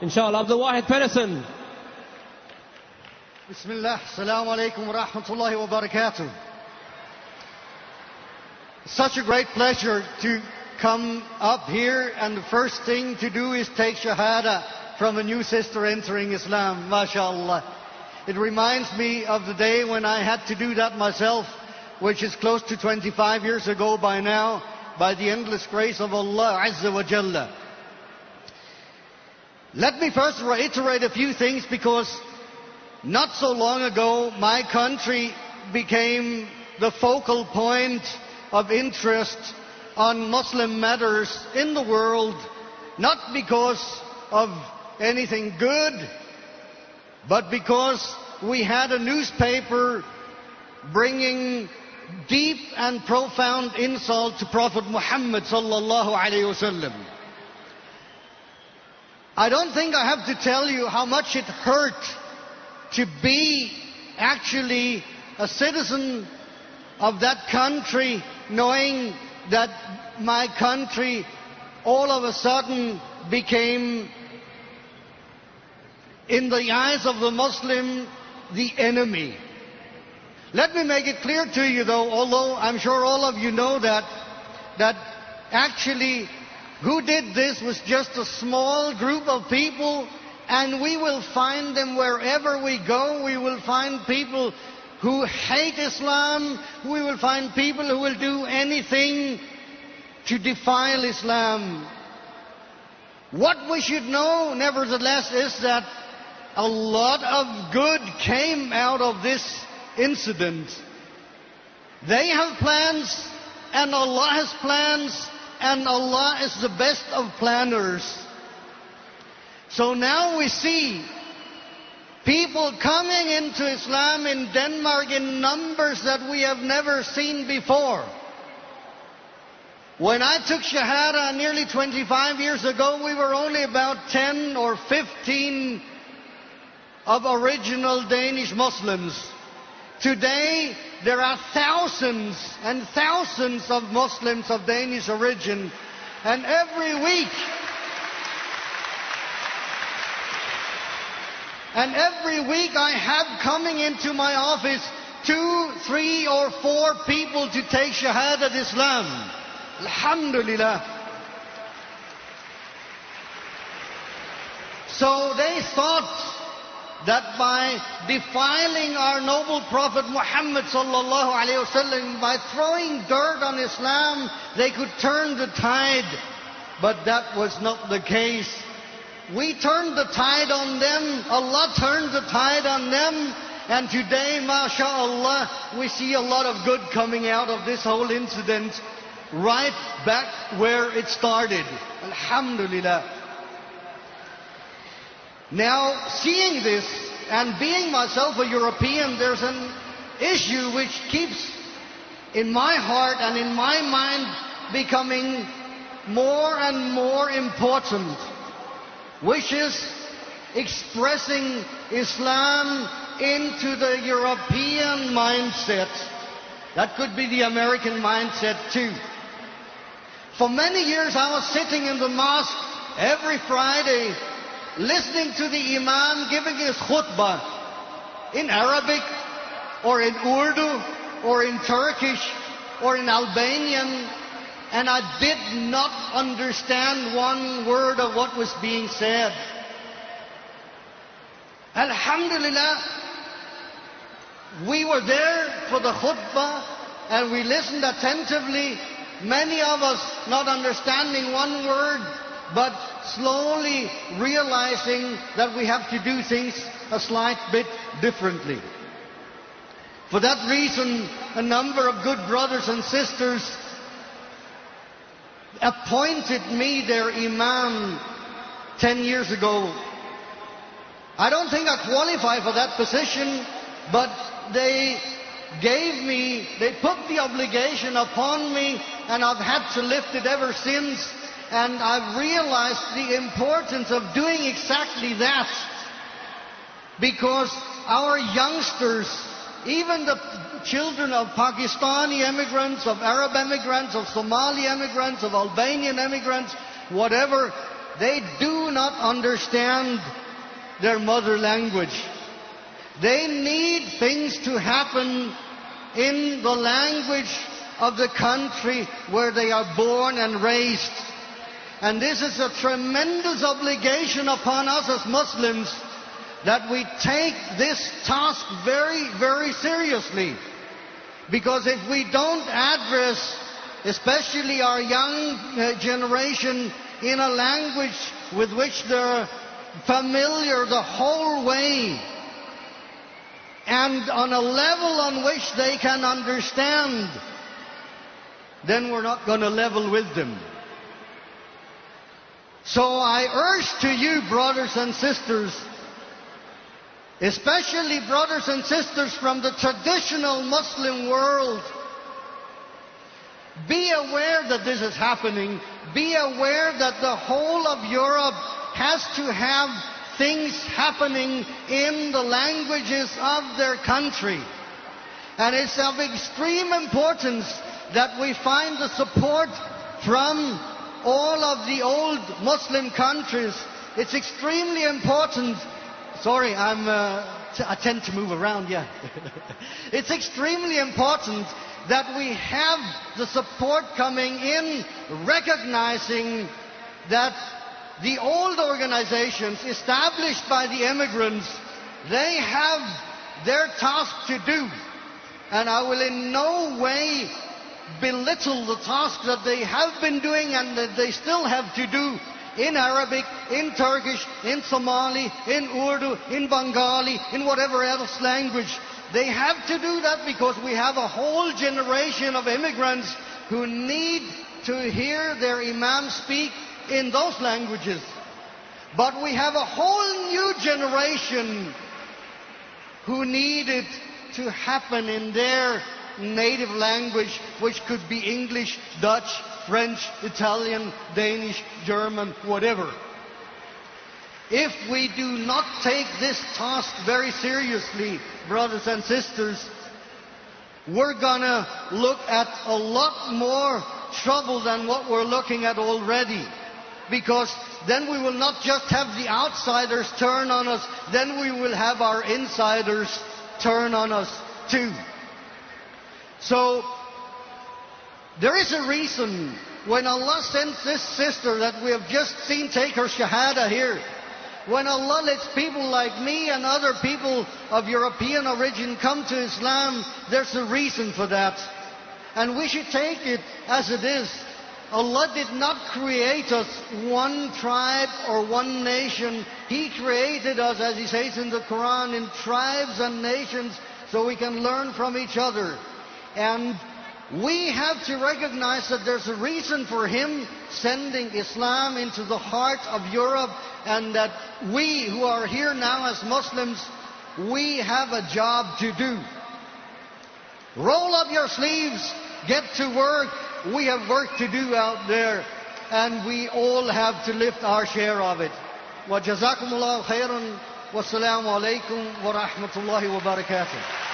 Inshallah, Abdul Wahid Pedersen. Bismillah, assalamu alaikum wa rahmatullahi wa barakatuh. Such a great pleasure to come up here, and the first thing to do is take Shahada from a new sister entering Islam, mashallah. It reminds me of the day when I had to do that myself, which is close to 25 years ago by now, by the endless grace of Allah Azza wa Jalla. Let me first reiterate a few things, because not so long ago my country became the focal point of interest on Muslim matters in the world, not because of anything good, but because we had a newspaper bringing deep and profound insult to Prophet Muhammad sallallahu alaihi wasallam. I don't think I have to tell you how much it hurt to be actually a citizen of that country, knowing that my country all of a sudden became, in the eyes of the Muslim, the enemy. Let me make it clear to you though, although I'm sure all of you know that actually who did this was just a small group of people, and we will find them wherever we go. We will find people who hate Islam. We will find people who will do anything to defile Islam. What we should know, nevertheless, is that a lot of good came out of this incident. They have plans, and Allah has plans, and Allah is the best of planners. So now we see people coming into Islam in Denmark in numbers that we have never seen before. When I took Shahada nearly 25 years ago, we were only about 10 or 15 of original Danish Muslims. Today, there are thousands and thousands of Muslims of Danish origin, and every week I have coming into my office 2, 3 or 4 people to take Shahadat Islam. Alhamdulillah. So they thought that by defiling our noble Prophet Muhammad sallallahu alaihi wasallam, by throwing dirt on Islam, they could turn the tide. But that was not the case. We turned the tide on them, Allah turned the tide on them, and today, mashallah, we see a lot of good coming out of this whole incident, right back where it started. Alhamdulillah. Now, seeing this, and being myself a European, there's an issue which keeps in my heart and in my mind becoming more and more important, which is expressing Islam into the European mindset. That could be the American mindset too. For many years I was sitting in the mosque every Friday, listening to the Imam giving his khutbah in Arabic or in Urdu or in Turkish or in Albanian, and I did not understand one word of what was being said. Alhamdulillah, we were there for the khutbah and we listened attentively, many of us not understanding one word, but slowly realizing that we have to do things a slight bit differently. For that reason, a number of good brothers and sisters appointed me their Imam 10 years ago. I don't think I qualify for that position, but they put the obligation upon me, and I've had to lift it ever since. And I've realized the importance of doing exactly that, because our youngsters, even the children of Pakistani immigrants, of Arab immigrants, of Somali immigrants, of Albanian immigrants, whatever, they do not understand their mother language. They need things to happen in the language of the country where they are born and raised. And this is a tremendous obligation upon us as Muslims, that we take this task very, very seriously. Because if we don't address, especially our young generation, in a language with which they're familiar the whole way, and on a level on which they can understand, then we're not going to level with them. So I urge to you, brothers and sisters, especially brothers and sisters from the traditional Muslim world, be aware that this is happening. Be aware that the whole of Europe has to have things happening in the languages of their country. And it's of extreme importance that we find the support from all of the old Muslim countries. It's extremely important. Sorry, I tend to move around, yeah. It's extremely important that we have the support coming in, recognizing that the old organizations established by the immigrants, they have their task to do. And I will in no way belittle the task that they have been doing and that they still have to do in Arabic, in Turkish, in Somali, in Urdu, in Bengali, in whatever else language. They have to do that because we have a whole generation of immigrants who need to hear their Imam speak in those languages. But we have a whole new generation who need it to happen in their native language, which could be English, Dutch, French, Italian, Danish, German, whatever. If we do not take this task very seriously, brothers and sisters, we're gonna look at a lot more trouble than what we're looking at already. Because then we will not just have the outsiders turn on us, then we will have our insiders turn on us too. So, there is a reason when Allah sends this sister that we have just seen take her Shahada here. When Allah lets people like me and other people of European origin come to Islam, there's a reason for that. And we should take it as it is. Allah did not create us one tribe or one nation. He created us, as He says in the Quran, in tribes and nations so we can learn from each other. And we have to recognize that there's a reason for Him sending Islam into the heart of Europe, and that we who are here now as Muslims, we have a job to do. Roll up your sleeves, get to work. We have work to do out there, and we all have to lift our share of it. وَجَزَاكُمُ اللَّهُ خَيْرًا وَالسَّلَامُ عَلَيْكُمْ وَرَحْمَةُ اللَّهِ وَبَرَكَاتُهُ.